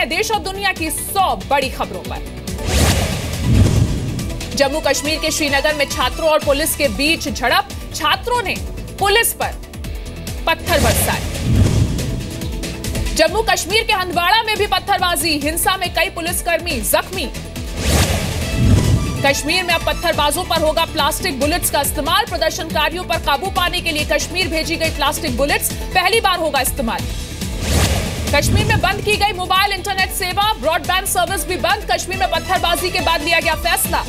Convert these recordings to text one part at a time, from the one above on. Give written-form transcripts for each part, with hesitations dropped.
देश और दुनिया की 100 बड़ी खबरों पर। जम्मू कश्मीर के श्रीनगर में छात्रों और पुलिस के बीच झड़प, छात्रों ने पुलिस पर पत्थर बरसाए। जम्मू कश्मीर के हंदवाड़ा में भी पत्थरबाजी, हिंसा में कई पुलिसकर्मी जख्मी। कश्मीर में अब पत्थरबाजों पर होगा प्लास्टिक बुलेट्स का इस्तेमाल, प्रदर्शनकारियों पर काबू पाने के लिए कश्मीर भेजी गई प्लास्टिक बुलेट्स पहली बार होगा इस्तेमाल। कश्मीर में बंद की गई मोबाइल इंटरनेट सेवा, ब्रॉडबैंड सर्विस भी बंद, कश्मीर में पत्थरबाजी के बाद लिया गया फैसला।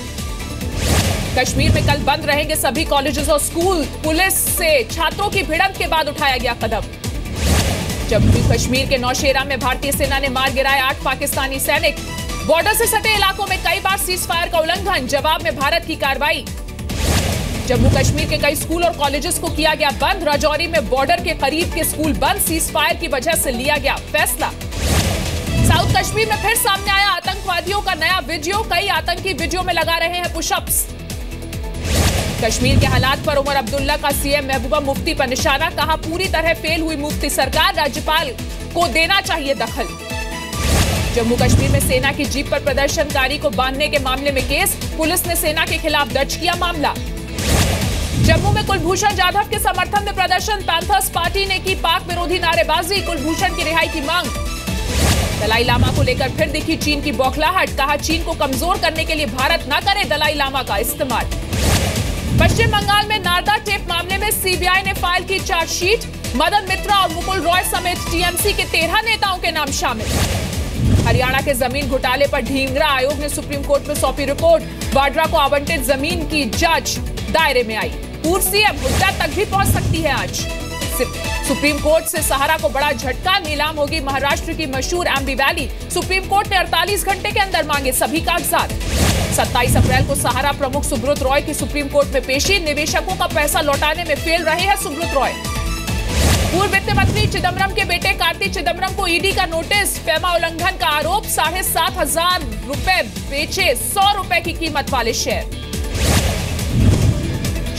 कश्मीर में कल बंद रहेंगे सभी कॉलेजेस और स्कूल, पुलिस से छात्रों की भिड़ंत के बाद उठाया गया कदम। जम्मू कश्मीर के नौशेरा में भारतीय सेना ने मार गिराए 8 पाकिस्तानी सैनिक। बॉर्डर से सटे इलाकों में कई बार सीज फायर का उल्लंघन, जवाब में भारत की कार्रवाई। जम्मू कश्मीर के कई स्कूल और कॉलेजेस को किया गया बंद, राजौरी में बॉर्डर के करीब के स्कूल बंद, सीज फायर की वजह से लिया गया फैसला। साउथ कश्मीर में फिर सामने आया आतंकवादियों का नया वीडियो, कई आतंकी वीडियो में लगा रहे हैं पुशअप्स। कश्मीर के हालात पर उमर अब्दुल्ला का सीएम महबूबा मुफ्ती पर निशाना, कहा पूरी तरह फेल हुई मुफ्ती सरकार, राज्यपाल को देना चाहिए दखल। जम्मू कश्मीर में सेना की जीप पर प्रदर्शनकारी को बांधने के मामले में केस, पुलिस ने सेना के खिलाफ दर्ज किया मामला। जम्मू में कुलभूषण जाधव के समर्थन में प्रदर्शन, पैंथर्स पार्टी ने की पाक विरोधी नारेबाजी, कुलभूषण की रिहाई की मांग। दलाई लामा को लेकर फिर दिखी चीन की बौखलाहट, कहा चीन को कमजोर करने के लिए भारत न करे दलाई लामा का इस्तेमाल। पश्चिम बंगाल में नारदा टेप मामले में सीबीआई ने फाइल की चार्जशीट, मदन मित्रा और मुकुल रॉय समेत टीएमसी के 13 नेताओं के नाम शामिल। हरियाणा के जमीन घोटाले पर ढींगरा आयोग ने सुप्रीम कोर्ट में सौंपी रिपोर्ट, वाड्रा को आवंटित जमीन की जांच दायरे में आई। पूर्व सीएम हुड्डा तक भी पहुंच सकती है आज। सुप्रीम कोर्ट से सहारा को बड़ा झटका, नीलाम होगी महाराष्ट्र की मशहूर एम्बी वैली, सुप्रीम कोर्ट ने 48 घंटे के अंदर मांगे सभी कागजात। 27 अप्रैल को सहारा प्रमुख सुब्रत रॉय की सुप्रीम कोर्ट में पेशी, निवेशकों का पैसा लौटाने में फेल रहे हैं सुब्रत रॉय। पूर्व वित्त मंत्री चिदम्बरम के बेटे कार्ति चिदम्बरम को ईडी का नोटिस, फेमा उल्लंघन का आरोप, 7,500 रुपए बेचे 100 रुपए की कीमत वाले शेयर।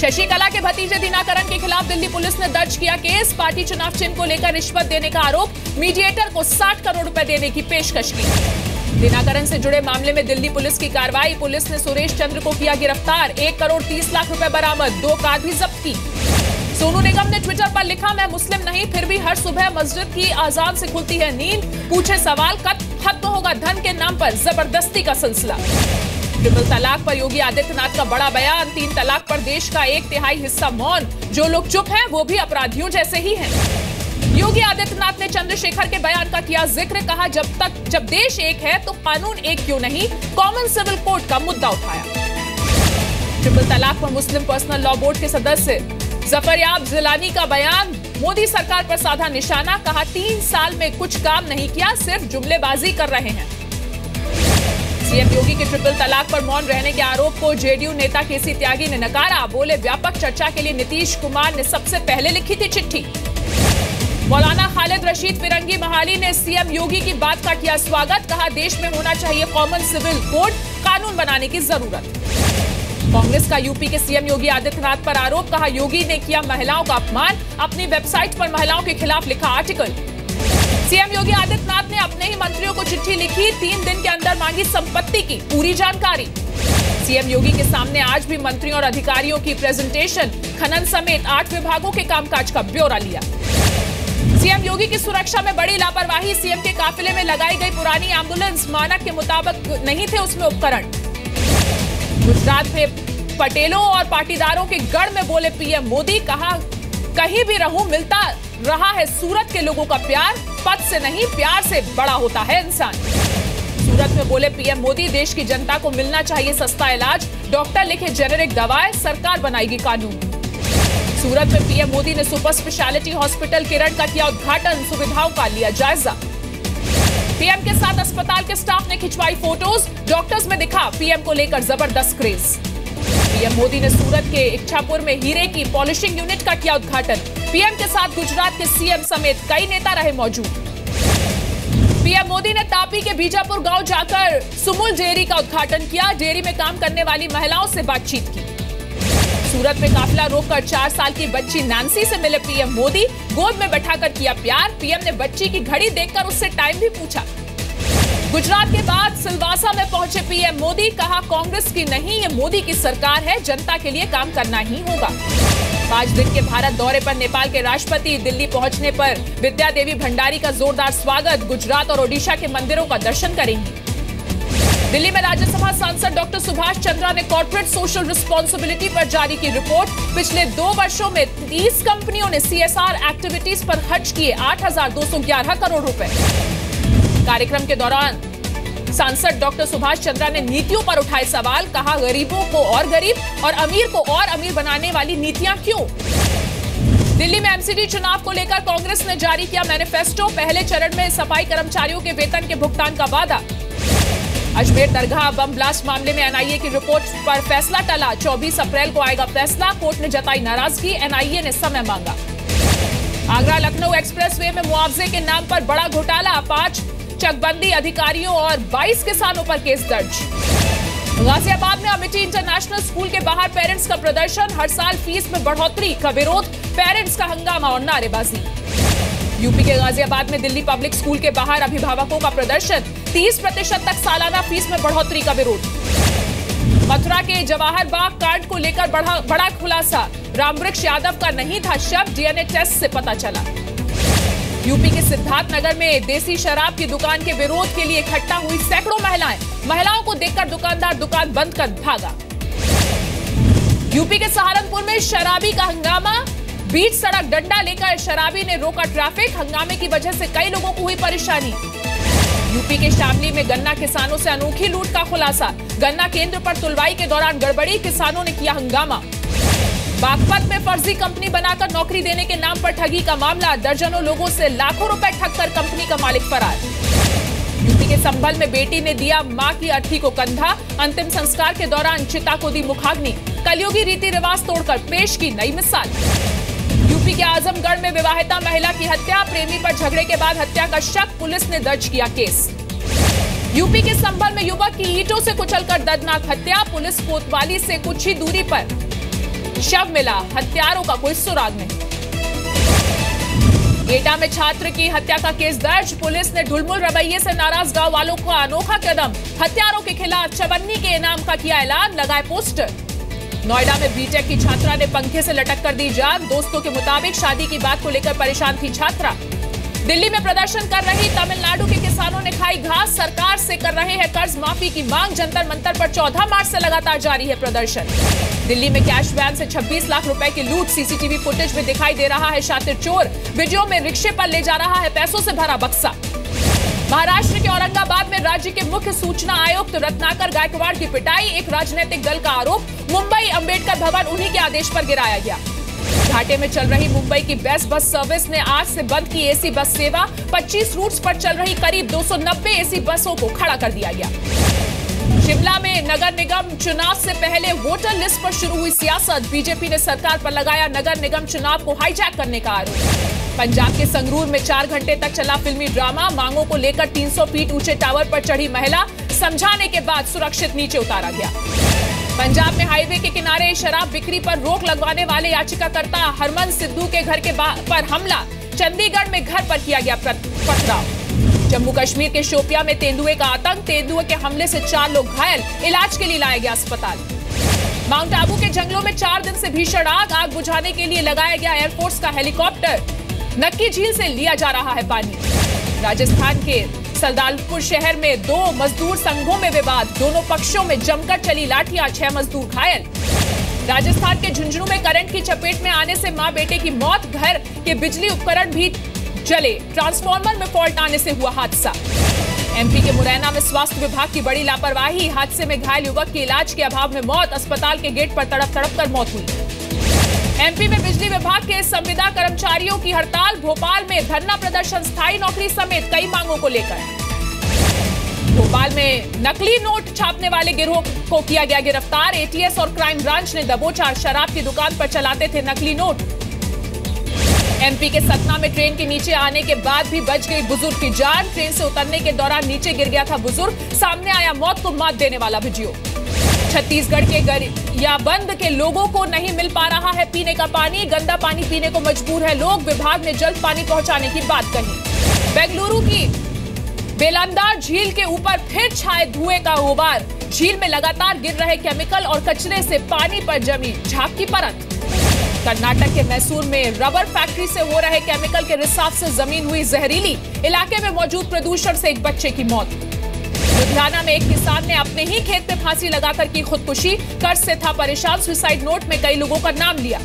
शशिकला के भतीजे दिनाकरण के खिलाफ दिल्ली पुलिस ने दर्ज किया केस, पार्टी चुनाव चिन्ह को लेकर रिश्वत देने का आरोप, मीडिएटर को 60 करोड़ रुपए देने की पेशकश की। दिनाकरण से जुड़े मामले में दिल्ली पुलिस की कार्रवाई, पुलिस ने सुरेश चंद्र को किया गिरफ्तार, 1 करोड़ 30 लाख रुपए बरामद, 2 कार भी जब्त की। सोनू निगम ने ट्विटर पर लिखा, मैं मुस्लिम नहीं फिर भी हर सुबह मस्जिद की आजान से खुलती है नींद, पूछे सवाल कब खत्म होगा धन के नाम पर जबरदस्ती का सिलसिला। ट्रिपल तलाक पर योगी आदित्यनाथ का बड़ा बयान, 3 तलाक पर देश का 1/3 हिस्सा मौन, जो लोग चुप हैं वो भी अपराधियों जैसे ही हैं। योगी आदित्यनाथ ने चंद्रशेखर के बयान का किया जिक्र, कहा जब देश एक है तो कानून एक क्यों नहीं, कॉमन सिविल कोड का मुद्दा उठाया। ट्रिपल तलाक पर मुस्लिम पर्सनल लॉ बोर्ड के सदस्य जफरयाब जिलानी का बयान, मोदी सरकार पर साधा निशाना, कहा 3 साल में कुछ काम नहीं किया, सिर्फ जुमलेबाजी कर रहे हैं। सीएम योगी के ट्रिपल तलाक पर मौन रहने के आरोप को जेडीयू नेता केसी त्यागी ने नकारा, बोले व्यापक चर्चा के लिए नीतीश कुमार ने सबसे पहले लिखी थी चिट्ठी। मौलाना खालिद रशीद फिरंगी महाली ने सीएम योगी की बात का किया स्वागत, कहा देश में होना चाहिए कॉमन सिविल कोड, कानून बनाने की जरूरत। कांग्रेस का यूपी के सीएम योगी आदित्यनाथ पर आरोप, कहा योगी ने किया महिलाओं का अपमान, अपनी वेबसाइट पर महिलाओं के खिलाफ लिखा आर्टिकल। सीएम योगी आदित्यनाथ ने अपने ही मंत्रियों को चिट्ठी लिखी, 3 दिन के अंदर मांगी संपत्ति की पूरी जानकारी। सीएम योगी के सामने आज भी मंत्रियों और अधिकारियों की प्रेजेंटेशन, खनन समेत 8 विभागों के कामकाज का ब्यौरा लिया। सीएम योगी की सुरक्षा में बड़ी लापरवाही, सीएम के काफिले में लगाई गई पुरानी एम्बुलेंस, मानक के मुताबिक नहीं थे उसमें उपकरण। गुजरात में पटेलों और पाटीदारों के गढ़ में बोले पीएम मोदी, कहा कहीं भी रहूं मिलता रहा है सूरत के लोगों का प्यार, पद से नहीं प्यार से बड़ा होता है इंसान। सूरत में बोले पीएम मोदी, देश की जनता को मिलना चाहिए सस्ता इलाज, डॉक्टर लिखे जेनेरिक दवाएं, सरकार बनाएगी कानून। सूरत में पीएम मोदी ने सुपर स्पेशलिटी हॉस्पिटल किरण का किया उद्घाटन, सुविधाओं का लिया जायजा। पीएम के साथ अस्पताल के स्टाफ ने खिंचवाई फोटोज, डॉक्टर्स में दिखा पीएम को लेकर जबरदस्त क्रेज। पीएम मोदी ने सूरत के इच्छापुर में हीरे की पॉलिशिंग यूनिट का किया उद्घाटन, पीएम के साथ गुजरात के सीएम समेत कई नेता रहे मौजूद। पीएम मोदी ने तापी के बीजापुर गांव जाकर सुमुल डेयरी का उद्घाटन किया, डेयरी में काम करने वाली महिलाओं से बातचीत की। सूरत में काफिला रोककर 4 साल की बच्ची नैन्सी से मिले पीएम मोदी, गोद में बैठाकर किया प्यार, पीएम ने बच्ची की घड़ी देखकर उससे टाइम भी पूछा। गुजरात के बाद सिलवासा में पहुंचे पीएम मोदी, कहा कांग्रेस की नहीं ये मोदी की सरकार है, जनता के लिए काम करना ही होगा। 5 दिन के भारत दौरे पर नेपाल के राष्ट्रपति दिल्ली पहुंचने पर विद्या देवी भंडारी का जोरदार स्वागत, गुजरात और ओडिशा के मंदिरों का दर्शन करेंगी। दिल्ली में राज्यसभा सांसद डॉक्टर सुभाष चंद्रा ने कॉर्पोरेट सोशल रिस्पॉन्सिबिलिटी पर जारी की रिपोर्ट। पिछले 2 वर्षों में 30 कंपनियों ने सीएसआर एक्टिविटीज पर खर्च किए 8,211 करोड़ रुपए। कार्यक्रम के दौरान सांसद डॉक्टर सुभाष चंद्रा ने नीतियों पर उठाए सवाल, कहा गरीबों को और गरीब और अमीर को और अमीर बनाने वाली नीतियां क्यों। दिल्ली में एमसीडी चुनाव को लेकर कांग्रेस ने जारी किया मैनिफेस्टो, पहले चरण में सफाई कर्मचारियों के वेतन के भुगतान का वादा। अजमेर दरगाह बम ब्लास्ट मामले में एनआईए की रिपोर्ट पर फैसला टला, 24 अप्रैल को आएगा फैसला, कोर्ट ने जताई नाराजगी, एनआईए ने समय मांगा। आगरा लखनऊ एक्सप्रेसवे में मुआवजे के नाम पर बड़ा घोटाला, 5 चकबंदी अधिकारियों और 22 किसानों पर केस दर्ज। गाजियाबाद में अमेठी इंटरनेशनल स्कूल के बाहर पेरेंट्स का प्रदर्शन, हर साल फीस में बढ़ोतरी का विरोध, पेरेंट्स का हंगामा और नारेबाजी। यूपी के गाजियाबाद में दिल्ली पब्लिक स्कूल के बाहर अभिभावकों का प्रदर्शन, 30% तक सालाना फीस में बढ़ोतरी का विरोध। मथुरा के जवाहर बाग कांड को लेकर बड़ा खुलासा, रामवृक्ष यादव का नहीं था शव, डीएनए टेस्ट से पता चला। यूपी के सिद्धार्थनगर में देसी शराब की दुकान के विरोध के लिए इकट्ठा हुई सैकड़ों महिलाओं को देखकर दुकानदार दुकान बंद कर भागा। यूपी के सहारनपुर में शराबी का हंगामा, बीच सड़क डंडा लेकर शराबी ने रोका ट्रैफिक, हंगामे की वजह से कई लोगों को हुई परेशानी। यूपी के शामली में गन्ना किसानों से अनोखी लूट का खुलासा, गन्ना केंद्र पर तुलवाई के दौरान गड़बड़ी, किसानों ने किया हंगामा। बागपत में फर्जी कंपनी बनाकर नौकरी देने के नाम पर ठगी का मामला, दर्जनों लोगों से लाखों रुपए ठग कर कंपनी का मालिक फरार। यूपी के संभल में बेटी ने दिया मां की अर्थी को कंधा, अंतिम संस्कार के दौरान चिता को दी मुखाग्नि, कलयुगी रीति रिवाज तोड़कर पेश की नई मिसाल। यूपी के आजमगढ़ में विवाहिता महिला की हत्या, प्रेमी पर झगड़े के बाद हत्या का शक, पुलिस ने दर्ज किया केस। यूपी के संभल में युवक की ईंटों से कुचलकर दर्दनाक हत्या, पुलिस कोतवाली से कुछ ही दूरी पर शव मिला, हत्यारों का कोई सुराग नहीं। एटा में छात्र की हत्या का केस दर्ज, पुलिस ने ढुलमुल रवैये से नाराज गांव वालों का अनोखा कदम, हत्यारों के खिलाफ 54 के इनाम का किया ऐलान, लगाए पोस्टर। नोएडा में बीटेक की छात्रा ने पंखे से लटक कर दी जान, दोस्तों के मुताबिक शादी की बात को लेकर परेशान थी छात्रा। दिल्ली में प्रदर्शन कर रही तमिलनाडु के किसानों ने खाई घास, सरकार से कर रहे हैं कर्ज माफी की मांग, जंतर मंतर पर 14 मार्च से लगातार जारी है प्रदर्शन। दिल्ली में कैश वैन से 26 लाख रुपए की लूट, सीसीटीवी फुटेज में दिखाई दे रहा है शातिर चोर, वीडियो में रिक्शे पर ले जा रहा है पैसों से भरा बक्सा। महाराष्ट्र के औरंगाबाद में राज्य के मुख्य सूचना आयुक्त रत्नाकर गायकवाड़ की पिटाई, एक राजनीतिक दल का आरोप, मुंबई अंबेडकर भवन उन्हीं के आदेश पर गिराया गया। घाटे में चल रही मुंबई की बेस्ट बस सर्विस ने आज से बंद की एसी बस सेवा, 25 रूट्स पर चल रही करीब 290 एसी बसों को खड़ा कर दिया गया। शिमला में नगर निगम चुनाव से पहले वोटर लिस्ट पर शुरू हुई सियासत, बीजेपी ने सरकार पर लगाया नगर निगम चुनाव को हाईजैक करने का आरोप। पंजाब के संगरूर में 4 घंटे तक चला फिल्मी ड्रामा, मांगों को लेकर 300 फीट ऊंचे टावर पर चढ़ी महिला, समझाने के बाद सुरक्षित नीचे उतारा गया। पंजाब में हाईवे के किनारे शराब बिक्री पर रोक लगवाने वाले याचिकाकर्ता हरमन सिद्धू के घर के पर हमला, चंडीगढ़ में घर पर किया गया पथराव। जम्मू कश्मीर के शोपिया में तेंदुए का आतंक, तेंदुए के हमले से 4 लोग घायल, इलाज के लिए लाया गया अस्पताल। माउंट आबू के जंगलों में 4 दिन से भीषण आग बुझाने के लिए लगाया गया एयरफोर्स का हेलीकॉप्टर, नक्की झील से लिया जा रहा है पानी। राजस्थान के सरदारपुर शहर में 2 मजदूर संघों में विवाद, दोनों पक्षों में जमकर चली लाठियां, 6 मजदूर घायल। राजस्थान के झुंझुनू में करंट की चपेट में आने से मां बेटे की मौत, घर के बिजली उपकरण भी जले, ट्रांसफार्मर में फॉल्ट आने से हुआ हादसा। एमपी के मुरैना में स्वास्थ्य विभाग की बड़ी लापरवाही, हादसे में घायल युवक की इलाज के अभाव में मौत, अस्पताल के गेट पर तड़प कर मौत हुई। एमपी में बिजली विभाग के संविदा कर्मचारियों की हड़ताल, भोपाल में धरना प्रदर्शन, स्थायी नौकरी समेत कई मांगों को लेकर। भोपाल में नकली नोट छापने वाले गिरोह को किया गया गिरफ्तार, एटीएस और क्राइम ब्रांच ने दबोचा, शराब की दुकान पर चलाते थे नकली नोट। एमपी के सतना में ट्रेन के नीचे आने के बाद भी बच गई बुजुर्ग की जान, ट्रेन से उतरने के दौरान नीचे गिर गया था बुजुर्ग, सामने आया मौत को मात देने वाला वीडियो। छत्तीसगढ़ के गरियाबंद के लोगों को नहीं मिल पा रहा है पीने का पानी, गंदा पानी पीने को मजबूर है लोग, विभाग ने जल्द पानी पहुंचाने की बात कही। बेंगलुरु की बेलंदार झील के ऊपर फिर छाए धुएं का गुबार। झील में लगातार गिर रहे केमिकल और कचरे से पानी पर जमी झाग की परत। कर्नाटक के मैसूर में रबर फैक्ट्री से हो रहे केमिकल के रिसाव से जमीन हुई जहरीली। इलाके में मौजूद प्रदूषण से एक बच्चे की मौत। लुधियाना में एक किसान ने अपने ही खेत में फांसी लगाकर की खुदकुशी। कर्ज से था परेशान, सुसाइड नोट में कई लोगों का नाम लिया।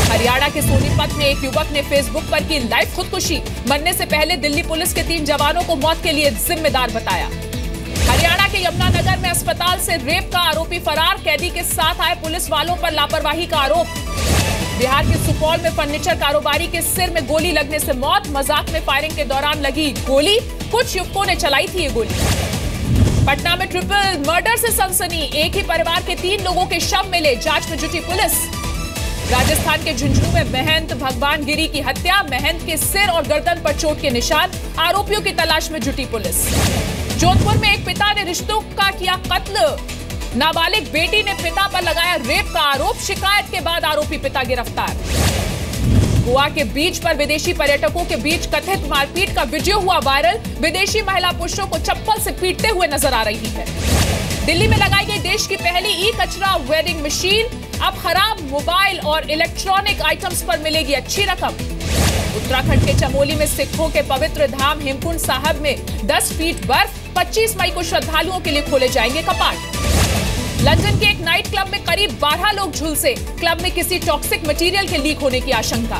हरियाणा के सोनीपत में एक युवक ने फेसबुक पर की लाइव खुदकुशी। मरने से पहले दिल्ली पुलिस के 3 जवानों को मौत के लिए जिम्मेदार बताया। हरियाणा के यमुनानगर में अस्पताल से रेप का आरोपी फरार। कैदी के साथ आए पुलिस वालों पर लापरवाही का आरोप। बिहार के सुपौल में फर्नीचर कारोबारी के सिर में गोली लगने से मौत। मजाक में फायरिंग के दौरान लगी गोली। कुछ युवकों ने चलाई थी ये गोली। पटना में ट्रिपल मर्डर से सनसनी। एक ही परिवार के 3 लोगों के शव मिले। जांच में जुटी पुलिस। राजस्थान के झुंझुनू में महंत भगवान गिरी की हत्या। महंत के सिर और गर्दन पर चोट के निशान। आरोपियों की तलाश में जुटी पुलिस। जोधपुर में एक पिता ने रिश्तों का किया कत्ल। नाबालिग बेटी ने पिता पर लगाया रेप का आरोप। शिकायत के बाद आरोपी पिता गिरफ्तार। गोवा के बीच पर विदेशी पर्यटकों के बीच कथित मारपीट का वीडियो हुआ वायरल। विदेशी महिला पुरुषों को चप्पल से पीटते हुए नजर आ रही है। दिल्ली में लगाई गई देश की पहली ई कचरा वेंडिंग मशीन। अब खराब मोबाइल और इलेक्ट्रॉनिक आइटम्स पर मिलेगी अच्छी रकम। उत्तराखंड के चमोली में सिखों के पवित्र धाम हेमकुंड साहब में 10 फीट बर्फ। 25 मई को श्रद्धालुओं के लिए खोले जाएंगे कपाट। लंदन के एक नाइट क्लब में करीब 12 लोग झुलसे। क्लब में किसी टॉक्सिक मटेरियल के लीक होने की आशंका।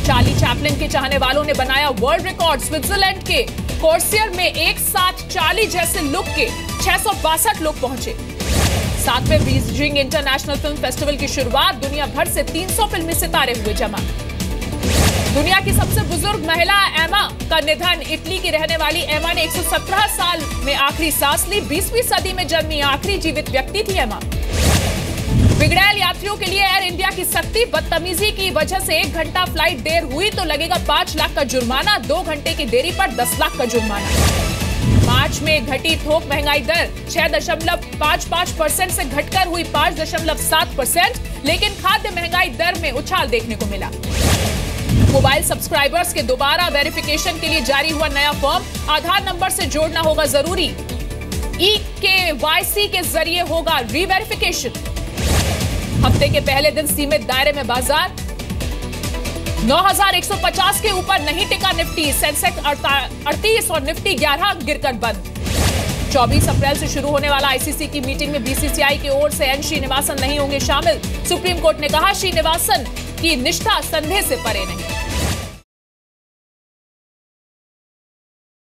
चार्ली चैपलिन के चाहने वालों ने बनाया वर्ल्ड रिकॉर्ड। स्विट्जरलैंड के कोर्सियर में एक साथ चार्ली जैसे लुक के 662 लोग पहुंचे। 7वें बीजिंग इंटरनेशनल फिल्म फेस्टिवल की शुरुआत। दुनिया भर से 300 फिल्मी सितारे हुए जमा। दुनिया की सबसे बुजुर्ग महिला एमा का निधन। इटली की रहने वाली एमा ने 117 साल में आखिरी सांस ली। 20वीं सदी में जन्मी आखिरी जीवित व्यक्ति थी एमा। बिगड़ैल यात्रियों के लिए एयर इंडिया की सख्ती। बदतमीजी की वजह से 1 घंटा फ्लाइट देर हुई तो लगेगा 5 लाख का जुर्माना। 2 घंटे की देरी पर 10 लाख का जुर्माना। मार्च में घटी थोक महंगाई दर 6.55% से घटकर हुई 5.7%। लेकिन खाद्य महंगाई दर में उछाल देखने को मिला। मोबाइल सब्सक्राइबर्स के दोबारा वेरिफिकेशन के लिए जारी हुआ नया फॉर्म। आधार नंबर से जोड़ना होगा जरूरी। eKYC के जरिए होगा रीवेरिफिकेशन। हफ्ते के पहले दिन सीमित दायरे में बाजार। 9150 के ऊपर नहीं टिका निफ्टी। सेंसेक्स 38 और निफ्टी 11 गिरकर बंद। 24 अप्रैल से शुरू होने वाला आईसीसी की मीटिंग में बीसीसीआई की ओर से एन श्रीनिवासन नहीं होंगे शामिल। सुप्रीम कोर्ट ने कहा श्रीनिवासन की निष्ठा संदेह से परे नहीं।